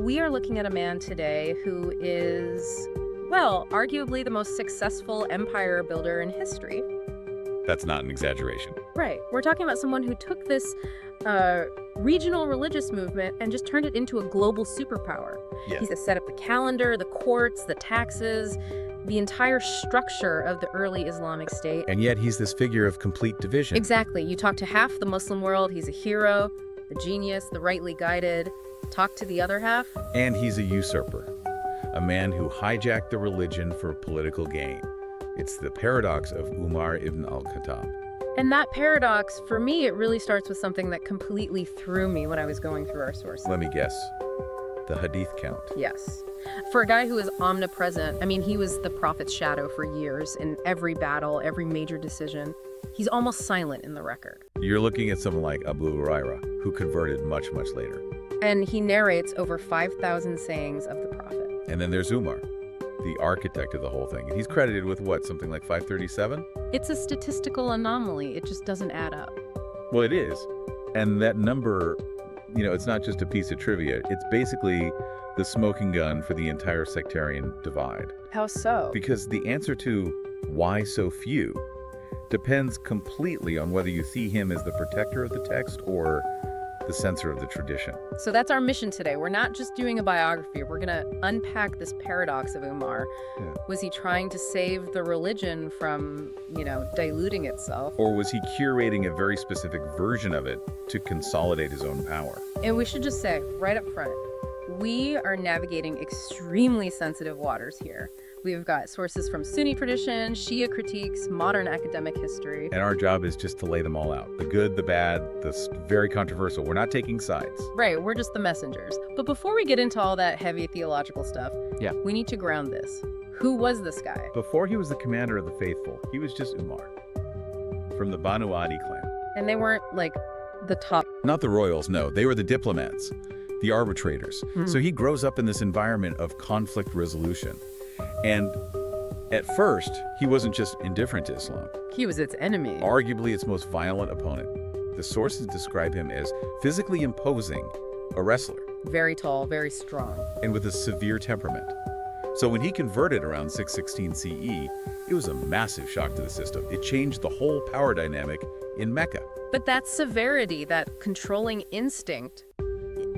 We are looking at a man today who is, well, arguably the most successful empire builder in history. That's not an exaggeration. Right. We're talking about someone who took this regional religious movement and just turned it into a global superpower. Yeah. He's set up the calendar, the courts, the taxes, the entire structure of the early Islamic State. And yet he's this figure of complete division. Exactly. You talk to half the Muslim world, he's a hero, the genius, the rightly guided. Talk to the other half. And he's a usurper, a man who hijacked the religion for political gain. It's the paradox of Umar ibn al-Khattab. And that paradox, for me, it really starts with something that completely threw me when I was going through our sources. Let me guess. The Hadith count. Yes. For a guy who is omnipresent, I mean, he was the prophet's shadow for years in every battle, every major decision. He's almost silent in the record. You're looking at someone like Abu Huraira, who converted much, much later. And he narrates over 5,000 sayings of the prophet. And then there's Umar, the architect of the whole thing. And he's credited with what, something like 537? It's a statistical anomaly. It just doesn't add up. Well, it is. And that number, it's not just a piece of trivia. It's basically the smoking gun for the entire sectarian divide. How so? Because the answer to why so few depends completely on whether you see him as the protector of the text or the censor of the tradition. So that's our mission today. We're not just doing a biography. We're going to unpack this paradox of Umar. Yeah. Was he trying to save the religion from, diluting itself? Or was he curating a very specific version of it to consolidate his own power? And we should just say, right up front, we are navigating extremely sensitive waters here. We've got sources from Sunni tradition, Shia critiques, modern academic history. And our job is just to lay them all out. The good, the bad, the very controversial. We're not taking sides. Right, we're just the messengers. But before we get into all that heavy theological stuff, we need to ground this. Who was this guy? Before he was the commander of the faithful, he was just Umar from the Banu Adi clan. And they weren't like the top. Not the royals, no. They were the diplomats, the arbitrators. So he grows up in this environment of conflict resolution. And at first, he wasn't just indifferent to Islam. He was its enemy. Arguably its most violent opponent. The sources describe him as physically imposing, a wrestler. Very tall, very strong. And with a severe temperament. So when he converted around 616 CE, it was a massive shock to the system. It changed the whole power dynamic in Mecca. But that severity, that controlling instinct,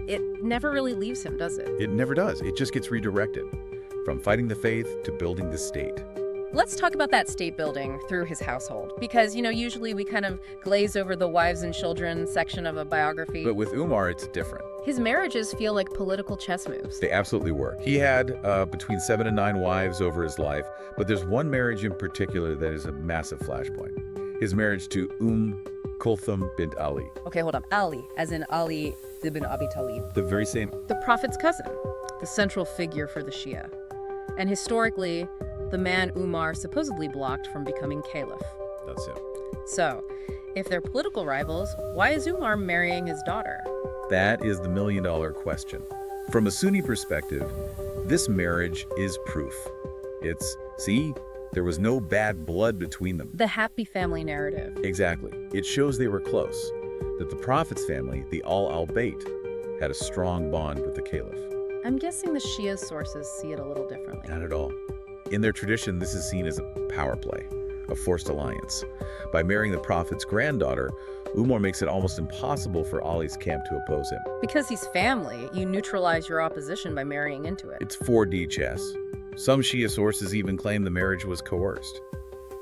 it never really leaves him, does it? It never does. It just gets redirected. From fighting the faith to building the state. Let's talk about that state building through his household. Because, usually we kind of glaze over the wives and children section of a biography. But with Umar, it's different. His marriages feel like political chess moves. They absolutely were. He had between 7 and 9 wives over his life, but there's one marriage in particular that is a massive flashpoint. His marriage to Kulthum bint Ali. Okay, hold on. Ali, as in Ali ibn Abi Talib. The very same. The prophet's cousin, the central figure for the Shia. And historically, the man Umar supposedly blocked from becoming caliph. That's it. So, if they're political rivals, why is Umar marrying his daughter? That is the million-dollar question. From a Sunni perspective, this marriage is proof. See, there was no bad blood between them. The happy family narrative. Exactly. It shows they were close, that the prophet's family, the al-Bayt, had a strong bond with the caliph. I'm guessing the Shia sources see it a little differently. Not at all. In their tradition, this is seen as a power play, a forced alliance. By marrying the prophet's granddaughter, Umar makes it almost impossible for Ali's camp to oppose him. Because he's family, you neutralize your opposition by marrying into it. It's 4D chess. Some Shia sources even claim the marriage was coerced.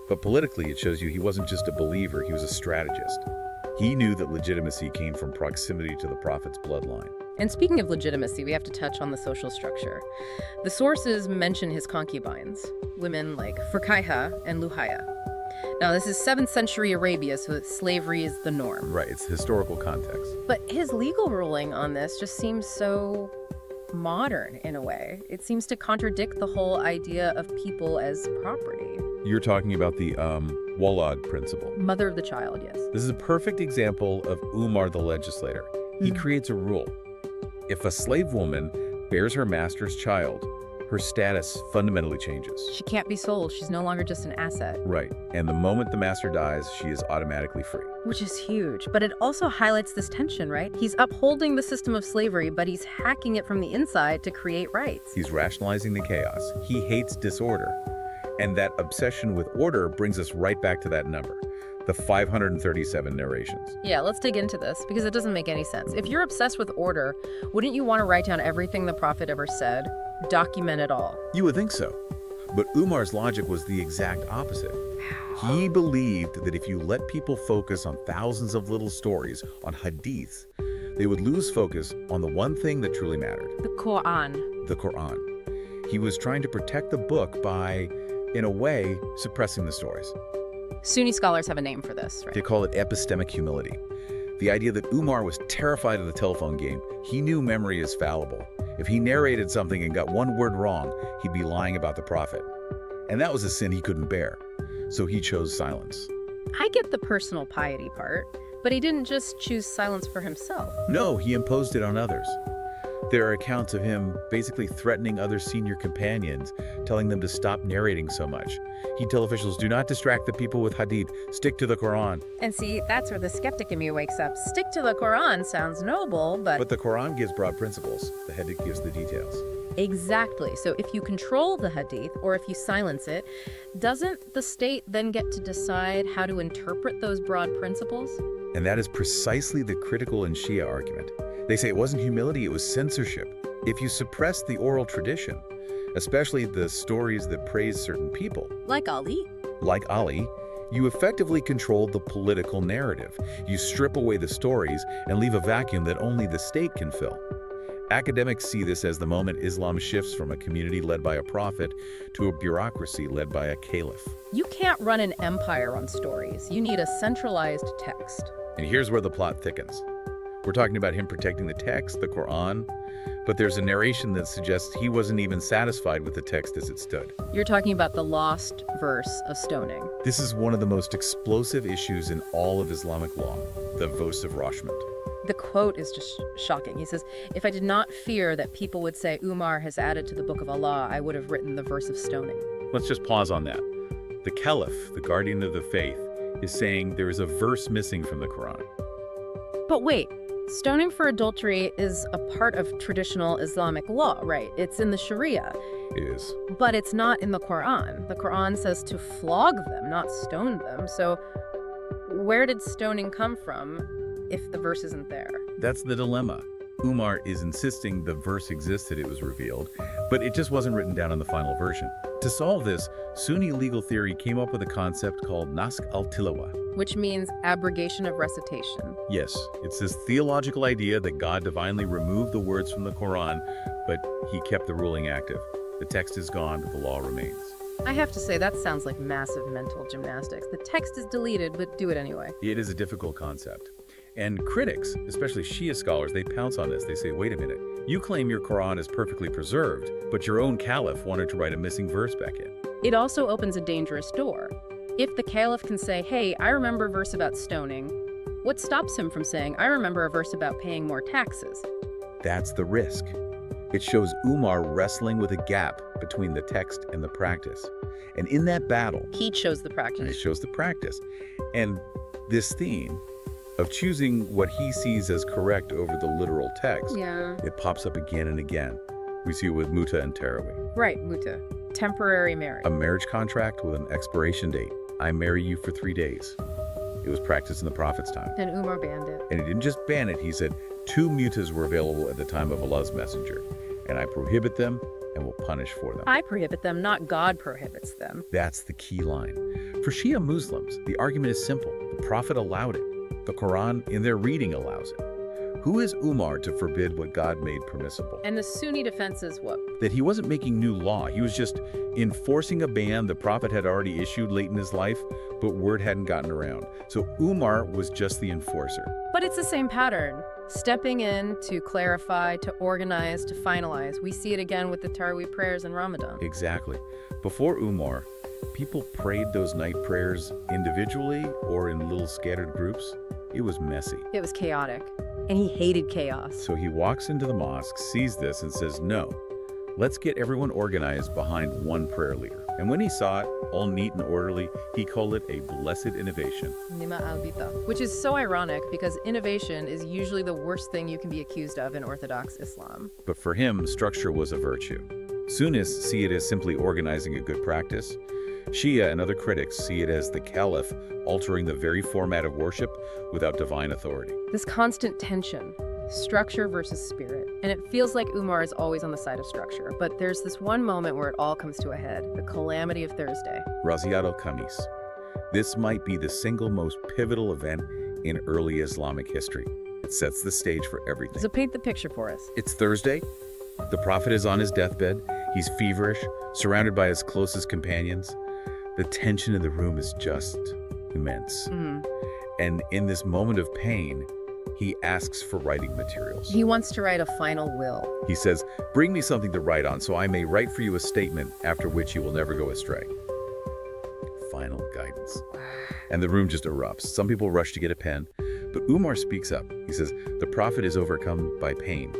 But politically, it shows you he wasn't just a believer, he was a strategist. He knew that legitimacy came from proximity to the prophet's bloodline. And speaking of legitimacy, we have to touch on the social structure. The sources mention his concubines, women like Furqayha and Luhaya. Now, this is 7th century Arabia, so slavery is the norm. Right, it's historical context. But his legal ruling on this just seems so modern in a way. It seems to contradict the whole idea of people as property. You're talking about the Walad principle. Mother of the child, yes. This is a perfect example of Umar the legislator. He creates a rule. If a slave woman bears her master's child, her status fundamentally changes. She can't be sold. She's no longer just an asset. Right. And the moment the master dies, she is automatically free. Which is huge. But it also highlights this tension, right? He's upholding the system of slavery, but he's hacking it from the inside to create rights. He's rationalizing the chaos. He hates disorder. And that obsession with order brings us right back to that number, the 537 narrations. Yeah, let's dig into this because it doesn't make any sense. If you're obsessed with order, wouldn't you want to write down everything the prophet ever said? Document it all. You would think so. But Umar's logic was the exact opposite. He believed that if you let people focus on thousands of little stories, on hadiths, they would lose focus on the one thing that truly mattered. The Quran. The Quran. He was trying to protect the book by, in a way, suppressing the stories. Sunni scholars have a name for this, right? They call it epistemic humility. The idea that Umar was terrified of the telephone game. He knew memory is fallible. If he narrated something and got one word wrong, he'd be lying about the prophet. And that was a sin he couldn't bear. So he chose silence. I get the personal piety part, but he didn't just choose silence for himself. No, he imposed it on others. There are accounts of him basically threatening other senior companions, telling them to stop narrating so much. He'd tell officials, do not distract the people with hadith, stick to the Quran. And see, that's where the skeptic in me wakes up. Stick to the Quran sounds noble, But the Quran gives broad principles. The hadith gives the details. Exactly. So if you control the hadith or if you silence it, doesn't the state then get to decide how to interpret those broad principles? And that is precisely the critical and Shia argument. They say it wasn't humility, it was censorship. If you suppress the oral tradition, especially the stories that praise certain people, like Ali, you effectively control the political narrative. You strip away the stories and leave a vacuum that only the state can fill. Academics see this as the moment Islam shifts from a community led by a prophet to a bureaucracy led by a caliph. You can't run an empire on stories. You need a centralized text. And here's where the plot thickens. We're talking about him protecting the text, the Quran, but there's a narration that suggests he wasn't even satisfied with the text as it stood. You're talking about the lost verse of stoning. This is one of the most explosive issues in all of Islamic law, the verse of Rashmut. The quote is just shocking. He says, if I did not fear that people would say Umar has added to the book of Allah, I would have written the verse of stoning. Let's just pause on that. The caliph, the guardian of the faith, is saying there is a verse missing from the Quran. But wait, stoning for adultery is a part of traditional Islamic law, right? It's in the Sharia. It is. But it's not in the Quran. The Quran says to flog them, not stone them. So where did stoning come from if the verse isn't there? That's the dilemma. Umar is insisting the verse existed, it was revealed, but it just wasn't written down in the final version. To solve this, Sunni legal theory came up with a concept called naskh al-tilawa, which means abrogation of recitation. Yes, it's this theological idea that God divinely removed the words from the Quran, but he kept the ruling active. The text is gone, but the law remains. I have to say, that sounds like massive mental gymnastics. The text is deleted, but do it anyway. It is a difficult concept. And critics, especially Shia scholars, they pounce on this. They say, wait a minute, you claim your Quran is perfectly preserved, but your own caliph wanted to write a missing verse back in. It also opens a dangerous door. If the caliph can say, hey, I remember a verse about stoning, what stops him from saying, I remember a verse about paying more taxes? That's the risk. It shows Umar wrestling with a gap between the text and the practice. And in that battle, he chose the practice. He chose the practice. And this theme of choosing what he sees as correct over the literal text, it pops up again and again. We see it with Muta and Tarawih. Right, Muta. Temporary marriage. A marriage contract with an expiration date. I marry you for 3 days. It was practiced in the Prophet's time. And Umar banned it. And he didn't just ban it, he said 2 mutas were available at the time of Allah's messenger. And I prohibit them and will punish for them. I prohibit them, not God prohibits them. That's the key line. For Shia Muslims, the argument is simple. The Prophet allowed it. The Quran, in their reading, allows it. Who is Umar to forbid what God made permissible? And the Sunni defense is what? That he wasn't making new law. He was just enforcing a ban the Prophet had already issued late in his life, but word hadn't gotten around. So Umar was just the enforcer. But it's the same pattern. Stepping in to clarify, to organize, to finalize. We see it again with the Tarawih prayers in Ramadan. Exactly. Before Umar, people prayed those night prayers individually or in little scattered groups. It was messy. It was chaotic. And he hated chaos. So he walks into the mosque, sees this, and says, no, let's get everyone organized behind one prayer leader. And when he saw it, all neat and orderly, he called it a blessed innovation. Nima albita. Which is so ironic because innovation is usually the worst thing you can be accused of in Orthodox Islam. But for him, structure was a virtue. Sunnis see it as simply organizing a good practice. Shia and other critics see it as the caliph altering the very format of worship without divine authority. This constant tension, structure versus spirit. And it feels like Umar is always on the side of structure. But there's this one moment where it all comes to a head, the calamity of Thursday. Raziat al-Khamis. This might be the single most pivotal event in early Islamic history. It sets the stage for everything. So paint the picture for us. It's Thursday. The prophet is on his deathbed. He's feverish, surrounded by his closest companions. The tension in the room is just immense. And in this moment of pain, he asks for writing materials. He wants to write a final will. He says, "Bring me something to write on so I may write for you a statement after which you will never go astray." Final guidance. And the room just erupts. Some people rush to get a pen, but Umar speaks up. He says, "The prophet is overcome by pain.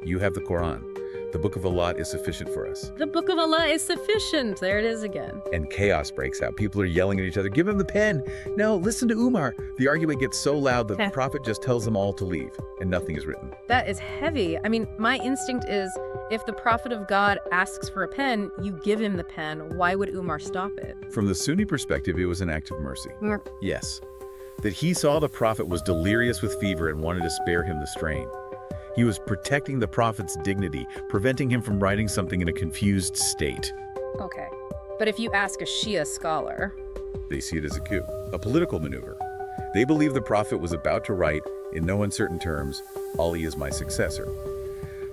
You have the Quran. The book of Allah is sufficient for us." The book of Allah is sufficient. There it is again. And chaos breaks out. People are yelling at each other, "Give him the pen." "No, listen to Umar." The argument gets so loud that the prophet just tells them all to leave, and nothing is written. That is heavy. I mean, my instinct is if the prophet of God asks for a pen, you give him the pen. Why would Umar stop it? From the Sunni perspective, it was an act of mercy. Yes. That he saw the prophet was delirious with fever and wanted to spare him the strain. He was protecting the prophet's dignity, preventing him from writing something in a confused state. Okay. But if you ask a Shia scholar, they see it as a coup, a political maneuver. They believe the prophet was about to write, in no uncertain terms, "Ali is my successor."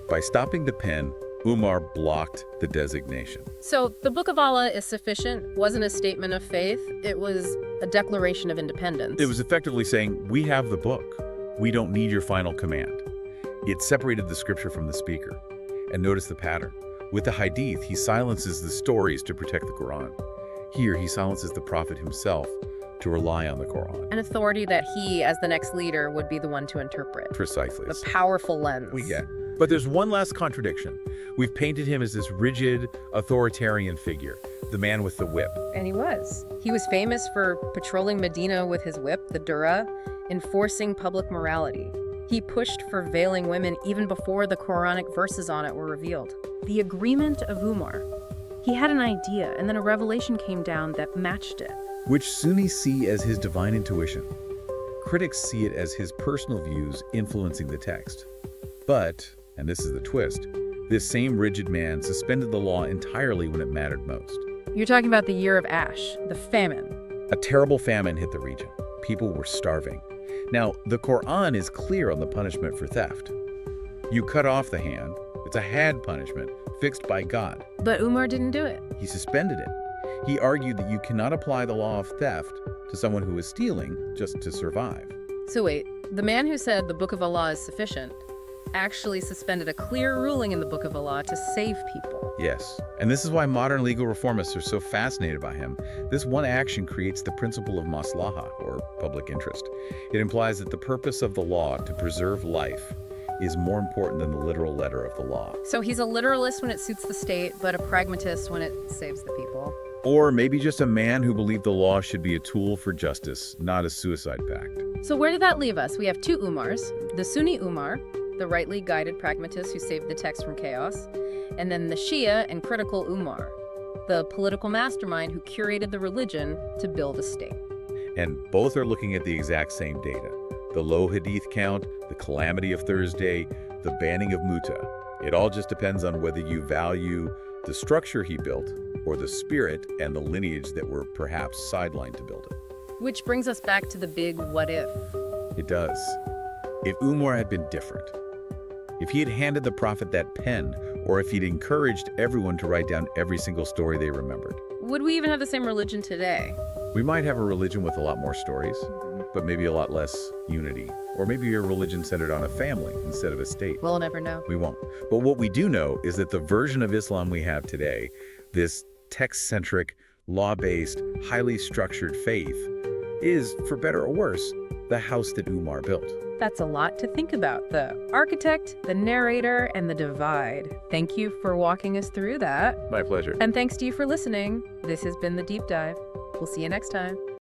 By stopping the pen, Umar blocked the designation. So the Book of Allah is sufficient wasn't a statement of faith. It was a declaration of independence. It was effectively saying, "We have the book. We don't need your final command." It separated the scripture from the speaker. And notice the pattern. With the Hadith, he silences the stories to protect the Quran. Here, he silences the prophet himself to rely on the Quran. An authority that he, as the next leader, would be the one to interpret. Precisely. The powerful lens. We get. But there's one last contradiction. We've painted him as this rigid, authoritarian figure, the man with the whip. And he was. He was famous for patrolling Medina with his whip, the Durra, enforcing public morality. He pushed for veiling women even before the Quranic verses on it were revealed. The agreement of Umar. He had an idea, and then a revelation came down that matched it. Which Sunnis see as his divine intuition. Critics see it as his personal views influencing the text. But, and this is the twist, this same rigid man suspended the law entirely when it mattered most. You're talking about the year of Ash, the famine. A terrible famine hit the region. People were starving. Now, the Quran is clear on the punishment for theft. You cut off the hand. It's a had punishment fixed by God. But Umar didn't do it. He suspended it. He argued that you cannot apply the law of theft to someone who is stealing just to survive. So wait, the man who said the Book of Allah is sufficient actually suspended a clear ruling in the Book of Allah to save people. Yes, and this is why modern legal reformists are so fascinated by him. This one action creates the principle of maslaha, or public interest. It implies that the purpose of the law to preserve life is more important than the literal letter of the law. So he's a literalist when it suits the state, but a pragmatist when it saves the people. Or maybe just a man who believed the law should be a tool for justice, not a suicide pact. So where did that leave us? We have two Umars, the Sunni Umar, the rightly guided pragmatist who saved the text from chaos, and then the Shia and critical Umar, the political mastermind who curated the religion to build a state. And both are looking at the exact same data. The low Hadith count, the calamity of Thursday, the banning of muta. It all just depends on whether you value the structure he built or the spirit and the lineage that were perhaps sidelined to build it. Which brings us back to the big what if. It does. If Umar had been different, if he had handed the prophet that pen, or if he'd encouraged everyone to write down every single story they remembered. Would we even have the same religion today? We might have a religion with a lot more stories, but maybe a lot less unity. Or maybe a religion centered on a family instead of a state. We'll never know. We won't. But what we do know is that the version of Islam we have today, this text-centric, law-based, highly structured faith, is, for better or worse, the house that Umar built. That's a lot to think about. The architect, the narrator, and the divide. Thank you for walking us through that. My pleasure. And thanks to you for listening. This has been The Deep Dive. We'll see you next time.